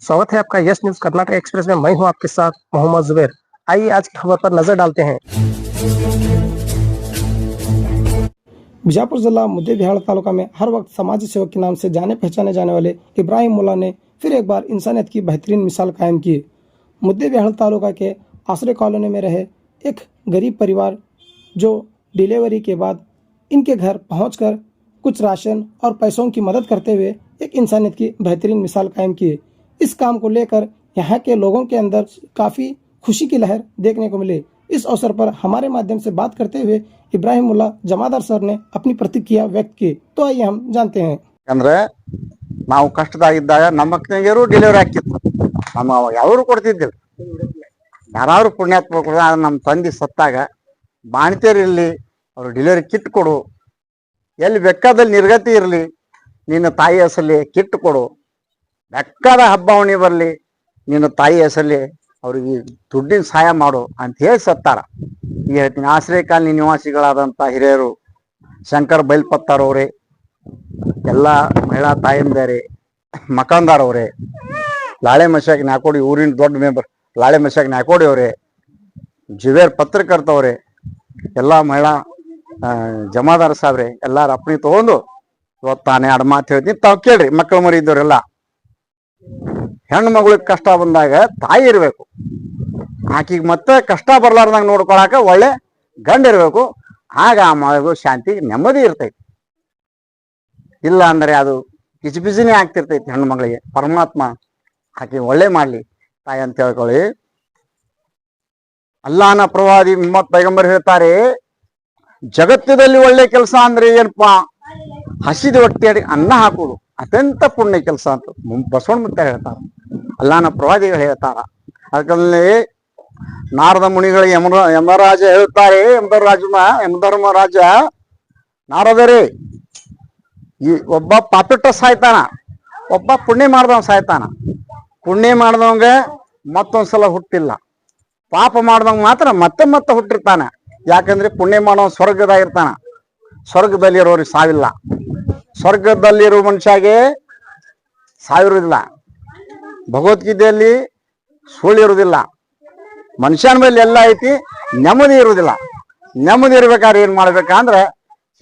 स्वागत है आपका यस न्यूज कर्नाटक एक्सप्रेस में। मैं हूं आपके साथ मोहम्मद जुबैर। आइए आज की खबर पर नजर डालते हैं। बीजापुर जिला मुद्देबिहाड़ तालुका में हर वक्त समाज सेवक के नाम से जाने पहचाने जाने वाले इब्राहिम मुल्ला ने फिर एक बार इंसानियत की बेहतरीन मिसाल कायम की। मुद्देबिहाड़ तालुका के आश्रय कॉलोनी में रहे एक गरीब परिवार जो डिलीवरी के बाद इनके घर पहुंचकर कुछ राशन और पैसों की मदद करते हुए एक इंसानियत की बेहतरीन मिसाल कायम की। इस काम को लेकर यहाँ के लोगों के अंदर काफ़ी खुशी की लहर देखने को मिली। इस अवसर पर हमारे माध्यम से बात करते हुए इब्राहिम मुल्ला जमादार सर ने अपनी प्रतिक्रिया व्यक्त की। तो आइए हम जानते हैं। ಅಂದ್ರೆ ನಾವು ಕಷ್ಟದಾಗಿದ್ದಾಗ ನಮ್ಮ ಮಕ್ಕಳಿಗೆರು ಡೆಲಿವರಿ ಆಗ್ತಿತ್ತು, ನಮ್ಮ ಅವಾಗ ಯಾರು ಕೊಡ್ತಿದ್ದಿಲ್ಲ. ಯಾರು ಪುಣ್ಯಾತ್ಮ ಕೊಡ ನಮ್ಮ ತಂದೆ ಸತ್ತಾಗ ಬಾಣಿತೇರಿರಲಿ ಅವ್ರು ಡೆಲಿವರಿ ಕಿಟ್ ಕೊಡು, ಎಲ್ಲಿ ಬೇಕಾದಲ್ಲಿ ನಿರ್ಗತಿ ಇರಲಿ ನಿನ್ನ ತಾಯಿ ಹೆಸರಲ್ಲಿ ಕಿಟ್ ಕೊಡು, ಬೆಕ್ಕದ ಹಬ್ಬ ಹುಣ್ಣಿ ಬರಲಿ ನಿನ್ನ ತಾಯಿ ಹೆಸರಲ್ಲಿ ಅವ್ರಿಗೆ ದುಡ್ಡಿನ ಸಹಾಯ ಮಾಡು ಅಂತ ಹೇಳಿ ಸತ್ತಾರ. ಈಗ ಹೇಳ್ತೀನಿ, ಆಶ್ರಯ ಕಾಲನಿ ನಿವಾಸಿಗಳಾದಂಥ ಹಿರಿಯರು ಶಂಕರ್ ಬೈಲ್ಪತ್ತಾರವ್ರೆ, ಎಲ್ಲ ಮಹಿಳಾ ತಾಯಂದಿರೇ, ಮಕಂದಾರವ್ರೆ, ಲಾಳೆ ಮಶಾಕ್ ನಾಕೋಡಿ ಊರಿನ ದೊಡ್ಡ ಮೆಂಬರ್ ಲಾಳೆ ಮಶಾಕ್ ನಾಕೋಡಿ ಅವರೇ, ಜುಬೇರ್ ಪತ್ರಕರ್ತವ್ರೆ, ಎಲ್ಲ ಮಹಿಳಾ ಜಮಾದಾರ ಸಾಬ್ರೆ ಎಲ್ಲಾರ ಅಪ್ಪಣಿ ತಗೊಂಡು ಇವತ್ತು ತಾನೇ ಎರಡು ಮಾತು ಹೇಳ್ತೀನಿ, ತಾವು ಕೇಳ್ರಿ. ಮಕ್ಕಳು ಮರಿ ಇದ್ದವರೆಲ್ಲ, ಹೆಣ್ಣು ಮಗಳಿಗೆ ಕಷ್ಟ ಬಂದಾಗ ತಾಯಿ ಇರಬೇಕು, ಆಕಿಗೆ ಮತ್ತೆ ಕಷ್ಟ ಬರ್ಲಾರ್ದಂಗೆ ನೋಡ್ಕೊಳಕ ಒಳ್ಳೆ ಗಂಡ ಇರಬೇಕು. ಆಗ ಆ ಮಗಳಿಗೂ ಶಾಂತಿ ನೆಮ್ಮದಿ ಇರ್ತೈತಿ. ಇಲ್ಲ ಅಂದ್ರೆ ಅದು ಕಿಚಿಪಿಚಿನೇ ಆಗ್ತಿರ್ತೈತಿ ಹೆಣ್ಣು ಮಗಳಿಗೆ. ಪರಮಾತ್ಮ ಆಕೆ ಒಳ್ಳೆ ಮಾಡ್ಲಿ ತಾಯಿ ಅಂತ ಹೇಳ್ಕೊಳ್ಳಿ. ಅಲ್ಲಾನ ಪ್ರವಾದಿ ಮುಹಮ್ಮದ್ ಪೈಗಂಬರ್ ಹೇಳ್ತಾರೆ, ಜಗತ್ತದಲ್ಲಿ ಒಳ್ಳೆ ಕೆಲಸ ಅಂದ್ರೆ ಏನಪ್ಪಾ, ಹಸಿದ ಹೊಟ್ಟೆ ಅನ್ನ ಹಾಕುದು ಅತ್ಯಂತ ಪುಣ್ಯ ಕೆಲಸ ಅಂತ ಬಸವಣ್ಣ ಮುತ್ತ ಹೇಳ್ತಾರ, ಅಲ್ಲಾನ ಪ್ರವಾದಿಗಳು ಹೇಳ್ತಾರ. ಅದಕ್ಕಲ್ಲಿ ನಾರದ ಮುನಿಗಳು ಯಮರಾಜ ಹೇಳ್ತಾರೆ, ಯಮಧರ್ಮರಾಜ ನಾರದರೇ, ಈ ಒಬ್ಬ ಪಾಪಿಟ್ಟ ಸಾಯ್ತಾನ, ಒಬ್ಬ ಪುಣ್ಯ ಮಾಡ್ದವ ಸಾಯ್ತಾನ. ಪುಣ್ಯ ಮಾಡ್ದವಂಗ ಮತ್ತೊಂದ್ಸಲ ಹುಟ್ಟಿಲ್ಲ, ಪಾಪ ಮಾಡ್ದವಂಗ ಮಾತ್ರ ಮತ್ತೆ ಮತ್ತೆ ಹುಟ್ಟಿರ್ತಾನ. ಯಾಕಂದ್ರೆ ಪುಣ್ಯ ಮಾಡೋ ಸ್ವರ್ಗದಾಗಿರ್ತಾನ, ಸ್ವರ್ಗದಲ್ಲಿರೋರಿಗೆ ಸಾವಿಲ್ಲ. ಸ್ವರ್ಗದಲ್ಲಿರೋ ಮನುಷ್ಯಗೆ ಸಾವಿರುವುದಿಲ್ಲ, ಭಗವದ್ಗೀತೆಯಲ್ಲಿ ಸುಳ್ಳು ಇರುವುದಿಲ್ಲ. ಮನುಷ್ಯನ ಮೇಲೆ ಎಲ್ಲ ಐತಿ, ನೆಮ್ಮದಿ ಇರುವುದಿಲ್ಲ. ನೆಮ್ಮದಿ ಇರ್ಬೇಕಾದ್ರೆ ಏನ್ ಮಾಡ್ಬೇಕಂದ್ರೆ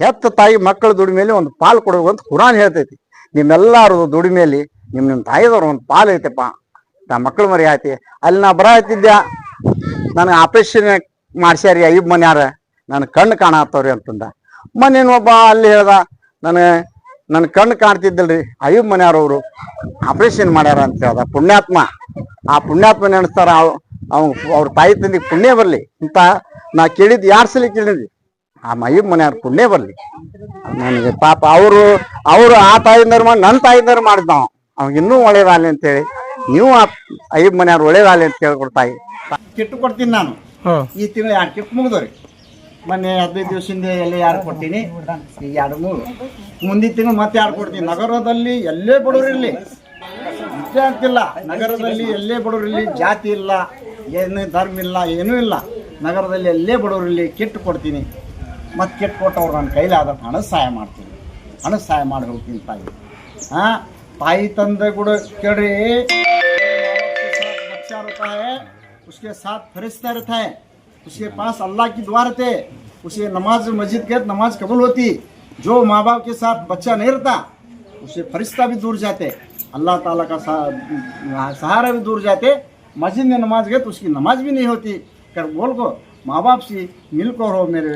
ಹೆತ್ತ ತಾಯಿ ಮಕ್ಕಳ ದುಡಿಮೇಲೆ ಒಂದು ಪಾಲು ಕೊಡಬೇಕು ಅಂತ ಕುರಾನ್ ಹೇಳ್ತೈತಿ. ನಿಮ್ಮೆಲ್ಲಾರು ದುಡಿಮೇಲಿ ನಿಮ್ಮ ತಾಯಿದವ್ರು ಒಂದು ಪಾಲು ಐತೆಪ್ಪ, ನಾ ಮಕ್ಕಳು ಮರಿ ಆಯ್ತಿ. ಅಲ್ಲಿ ನಾ ಬರ ಹತ್ತಿದ್ದೆ, ನನಗೆ ಆಪರೇಷನ್ ಮಾಡ್ಸ್ಯಾರಿ ಐಬ್ ಮನ್ಯಾರ, ನನ್ನ ಕಣ್ಣು ಕಾಣತ್ತವ್ರಿ ಅಂತಂದ. ಮೊನ್ನೇನು ಒಬ್ಬ ಅಲ್ಲಿ ಹೇಳ್ದ, ನನ್ನ ಕಣ್ಣು ಕಾಣ್ತಿದ್ದಲ್ರಿ, ಐಬ್ ಮನ್ಯಾರವ್ರು ಆಪರೇಷನ್ ಮಾಡ್ಯಾರ ಅಂತ ಹೇಳ್ದ. ಪುಣ್ಯಾತ್ಮ, ಆ ಪುಣ್ಯಾತ್ಮ ನೆನೆಸ್ತಾರ, ಅವ್ರ ತಾಯಿ ತಂದಿಗೆ ಪುಣ್ಯ ಬರ್ಲಿ ಅಂತ ನಾ ಕೇಳಿದ್ 2 ಸಲ ಕೇಳಿದ್ವಿ. ಆ ಐಬ್ ಮನ್ಯಾರ ಪುಣ್ಯ ಬರ್ಲಿ ನನಗೆ. ಪಾಪ ಅವರು ಆ ತಾಯಿಂದರು ಮಾಡಿ ನನ್ನ ತಾಯಿಂದರು ಮಾಡಿದ್ನಾವ, ಅವಾಗ ಇನ್ನೂ ಒಳ್ಳೇದಾಗಲಿ ಅಂತೇಳಿ ನೀವು ಆ ಐಬ್ ಮನ್ಯಾರ ಒಳ್ಳೇದಾಗಲಿ ಅಂತ ಹೇಳ್ಕೊಡ್ತಾಯಿ. ಕಿಟ್ಟು ಕೊಡ್ತೀನಿ ನಾನು. ಈ ತಿಂಗಳು 2 ಕಿಟ್ ಮುಗಿದವ್ರಿ. ಮೊನ್ನೆ 15 ದಿವಸದಿಂದ ಎಲ್ಲ 2 ಕೊಡ್ತೀನಿ, ಈಗ 2-3 ಮುಂದಿನ ತಿಂಗಳು ಮತ್ತೆ 2 ಕೊಡ್ತೀನಿ. ನಗರದಲ್ಲಿ ಎಲ್ಲೇ ಬಡವರಿರಲಿ, ನಿಜ ಆಗ್ತಿಲ್ಲ, ನಗರದಲ್ಲಿ ಎಲ್ಲೇ ಬಡವರಿರಲಿ, ಜಾತಿ ಇಲ್ಲ, ಏನು ಧರ್ಮ ಇಲ್ಲ, ಏನೂ ಇಲ್ಲ, ನಗರದಲ್ಲಿ ಎಲ್ಲೇ ಬಡವರಿರಲಿ ಕಿಟ್ ಕೊಡ್ತೀನಿ. ಮತ್ತು ಕಿಟ್ ಕೊಟ್ಟವ್ರು ನನ್ನ ಕೈಲಾದಷ್ಟು ಹಣ ಸಹಾಯ ಮಾಡ್ತೀನಿ, ಹಣ ಸಹಾಯ ಮಾಡಿ ಹೋಗ್ತೀನಿ ತಾಯಿ. ತಾಯಿ ತಂದೆ ಕೂಡ ಕೇಳ್ರಿ, बच्चा रहता है उसके साथ फरिश्ता रहता है, उसके पास अल्लाह की दुआ रहते, उसे नमाज मस्जिद के नमाज कबूल होती. जो माँ बाप के साथ बच्चा नहीं रहता उसे फरिश्ता भी दूर जाते, अल्लाह ताला का सहारा भी दूर जाते. मस्जिद में नमाज गए तो उसकी नमाज भी नहीं होती. कर बोल को माँ बाप से मिल को रहो मेरे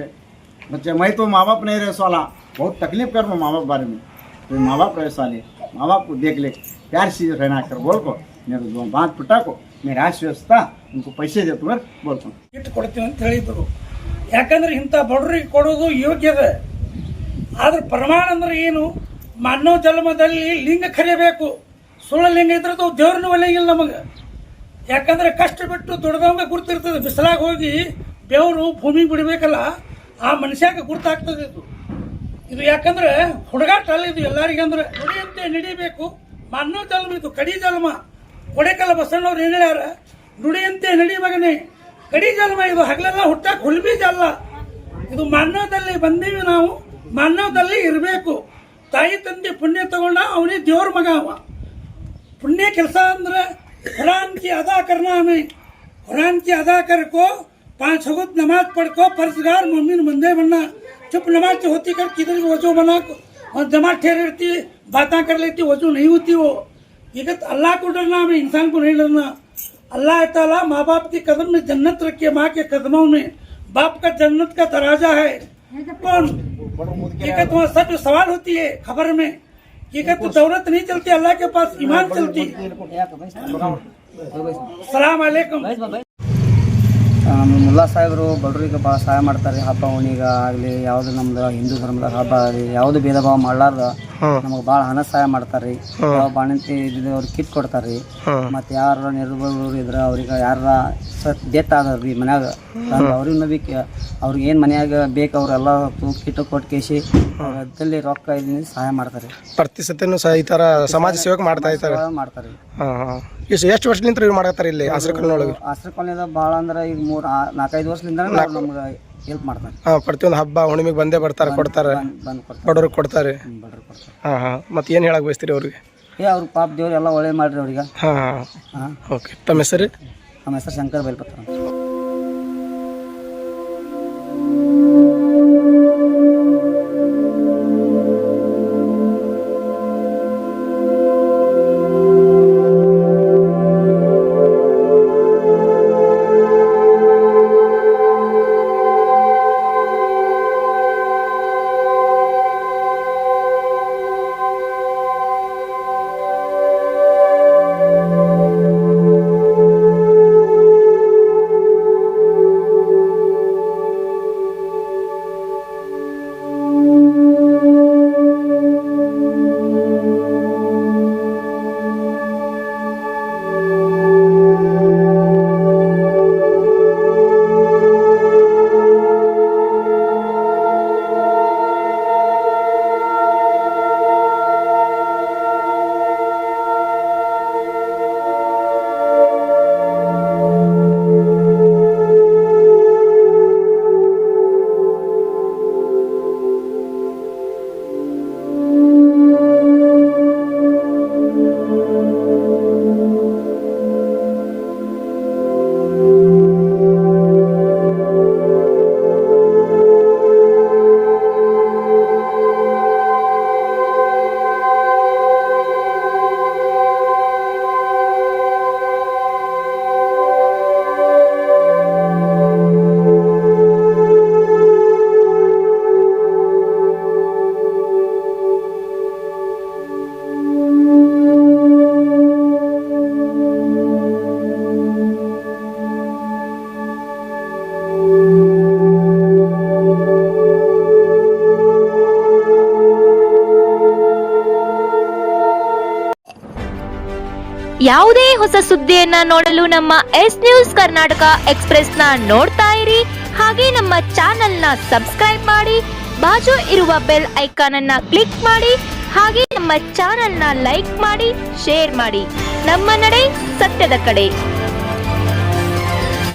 बच्चे. मैं तो माँ बाप नहीं रह वाला, बहुत तकलीफ कर माँ बाप बारे में, तो माँ बाप रह वाले, माँ बाप को देख ले, प्यार से रहना. कर बोल को मेरे बात पिटा को मेरे ಆಶ್ವಸ್ತಾ ಉनको पैसे दे तुम्हारे बोलता ಕಿಟ್ ಕೊಡ್ತೀವಿ ಅಂತ ಹೇಳಿದ್ರು. ಯಾಕಂದ್ರೆ ಇಂಥ ಬಡವರಿಗೆ ಕೊಡೋದು ಯೋಗ್ಯದ. ಆದ್ರೆ ಪ್ರಮಾಣ ಅಂದ್ರೆ ಏನು, ಮಾನವ ಜನ್ಮದಲ್ಲಿ ಲಿಂಗ ಕರಿಬೇಕು. ಸುಳ್ಳು ಲಿಂಗ ಇದ್ರೆ ದೇವ್ರನ್ನ ಒಲೆಗಿಲ್ಲ ನಮಗೆ. ಯಾಕಂದ್ರೆ ಕಷ್ಟ ಬಿಟ್ಟು ದುಡ್ದವಂಗ ಗುರ್ತಿರ್ತದೆ. ಬಿಸಿಲಾಗ ಹೋಗಿ ಬೆವರು ಭೂಮಿಗೆ ಬಿಡಬೇಕಲ್ಲ, ಆ ಮನುಷ್ಯಾಗ ಗುರ್ತಾಗ್ತದೆ ಇದು. ಯಾಕಂದ್ರೆ ಹುಡುಗಾಟ ಅಲ್ಲ ಇದು ಎಲ್ಲರಿಗಂದ್ರೆ. ನುಡಿಯಂತೆ ನಡಿಬೇಕು, ಮಾನವ ಜನ್ಮ ಇದು, ಕಡಿ ಜನ್ಮ. ಕೊಡೆಕಲ್ಲ ಬಸವಣ್ಣವ್ರು ಏನು ಹೇಳ್ಯಾರ, ನುಡಿಯಂತೆ ನಡಿ ಮಗನೇ, ಕಡಿ ಜನ್ಮ ಇದು. ಹಗಲೆಲ್ಲ ಹುಟ್ಟಾಕ ಹುಲ್ಬೀಜ ಅಲ್ಲ ಇದು. ಮಾನವದಲ್ಲಿ ಬಂದೀವಿ ನಾವು, ಮಾನವದಲ್ಲಿ ಇರಬೇಕು. ತಾಯಿ ತಂದೆ ಪುಣ್ಯ ತಗೊಂಡ ಅವನೇ ದೇವ್ರ ಮಗ ಅವ. पुण्य ಕೆಲಸ ಅಂದ್ರೆ कुरान की अदा करना हमें कुरान की अदा कर को 5 वक्त नमाज पढ़ को परसगार मोमिन बंदे बनना चुप नमाज होती कर किधर वजू बना और जमात ठहर रहती बातें कर लेती वजू नहीं होती वो ये अल्लाह को डरना हमें इंसान को नहीं डरना अल्लाह ताला माँ बाप के कदम में जन्नत रखे माँ के कदमों में बाप का जन्नत का तराजा है कौन वहाँ सच सवाल होती है खबर में तो दौलत नहीं चलती अल्लाह के पास ईमान चलती ಸಲಾಮ್ ಅಲೈಕುಂ ಮುಲ್ಲಾ ಸಾಹೇಬರು ಬಡವರಿಗೆ ಭಾಳ ಸಹಾಯ ಮಾಡ್ತಾರೆ ಹಬ್ಬ ಹುಣ್ಣಿಗೆ ಆಗಲಿ ಯಾವುದು ನಮ್ದು ಹಿಂದೂ ಧರ್ಮದ ಹಬ್ಬ ಆಗಲಿ ಯಾವುದು ಭೇದ ಭಾವ ಮಾಡಲಾರ್ದ ನಮಗೆ ಭಾಳ ಹಣ ಸಹಾಯ ಮಾಡ್ತಾರೆ ರೀ ಬಾಣಂತಿ ಇದ್ದವ್ರಿಗೆ ಕಿಟ್ ಕೊಡ್ತಾರೆ ರೀ ಮತ್ತು ಯಾರ ನಿರ್ಬಲರು ಇದ್ರೆ ಅವ್ರಿಗೆ ಯಾರ ಡೆತ್ ಆದವ್ರು ರೀ ಮನ್ಯಾಗ ಅವ್ರಿಗೆ ಬಿ ಅವ್ರಿಗೆ ಏನು ಮನ್ಯಾಗ ಬೇಕು ಅವರೆಲ್ಲ ಕಿಟ್ ಕೊಟ್ಟು ಕೇಸಿ ಅದಲ್ಲಿ ರೊಕ್ಕ ಇದನ್ನ ಸಹಾಯ ಮಾಡ್ತಾರೆ ಪ್ರತಿ ಸತಿನೂ ಸಹ ಈ ತರ ಸಮಾಜ ಸೇವಕ ಮಾಡ್ತಾ ಇರ್ತಾರೆ ಮಾಡ್ತಾರೆ ಎಷ್ಟು ವರ್ಷದಿಂದ ಇವ್ರು ಮಾಡತ್ತಾರ ಇಲ್ಲಿ ಆಶ್ರಯ ಕಾಲೋನಿ ಆಶ್ರಯ ಕಾಲೋನಿದಾಗ ಭಾಳ ಅಂದ್ರೆ ಈಗ 4-5 ವರ್ಷದಿಂದ ನಮ್ಗೆ ಹೆಲ್ಪ್ ಮಾಡ್ತಾರೆ ಪ್ರತಿಯೊಂದು ಹಬ್ಬ ಹುಣ್ಣಿಮೆಗೆ ಬಂದೇ ಬರ್ತಾರೆ ಕೊಡ್ತಾರೆ ಬಡವ್ರಿಗೆ ಕೊಡ್ತಾರೆ ಮತ್ತೆ ಏನು ಹೇಳಕ್ ಬಯಸ್ತೀರಿ ಅವ್ರಿಗೆ ಅವ್ರ ಪಾಪ ದೇವ್ರು ಎಲ್ಲ ಒಳ್ಳೇದು ಮಾಡ್ರಿ ಅವ್ರಿಗೆ ಓಕೆ ತಮ್ಮ ಹೆಸರು ನಮ್ಮ ಹೆಸರು ಶಂಕರ್ ಬೈಲ್ಪತ್ರ ಯಾವುದೇ ಹೊಸ ಸುದ್ದಿಯನ್ನ ನೋಡಲು ನಮ್ಮ ಎಸ್ ನ್ಯೂಸ್ ಕರ್ನಾಟಕ ಎಕ್ಸ್‌ಪ್ರೆಸ್ ನ ನೋಡ್ತಾ ಇರಿ. ಹಾಗೆ ನಮ್ಮ ಚಾನೆಲ್ ನ ಸಬ್ಸ್ಕ್ರೈಬ್ ಮಾಡಿ, ಬಾಜು ಇರುವ ಬೆಲ್ ಐಕಾನ್ ಅನ್ನ ಕ್ಲಿಕ್ ಮಾಡಿ. ಹಾಗೆ ನಮ್ಮ ಚಾನೆಲ್ ನ ಲೈಕ್ ಮಾಡಿ, ಶೇರ್ ಮಾಡಿ. ನಮ್ಮ ನಡೆ ಸತ್ಯದ ಕಡೆ.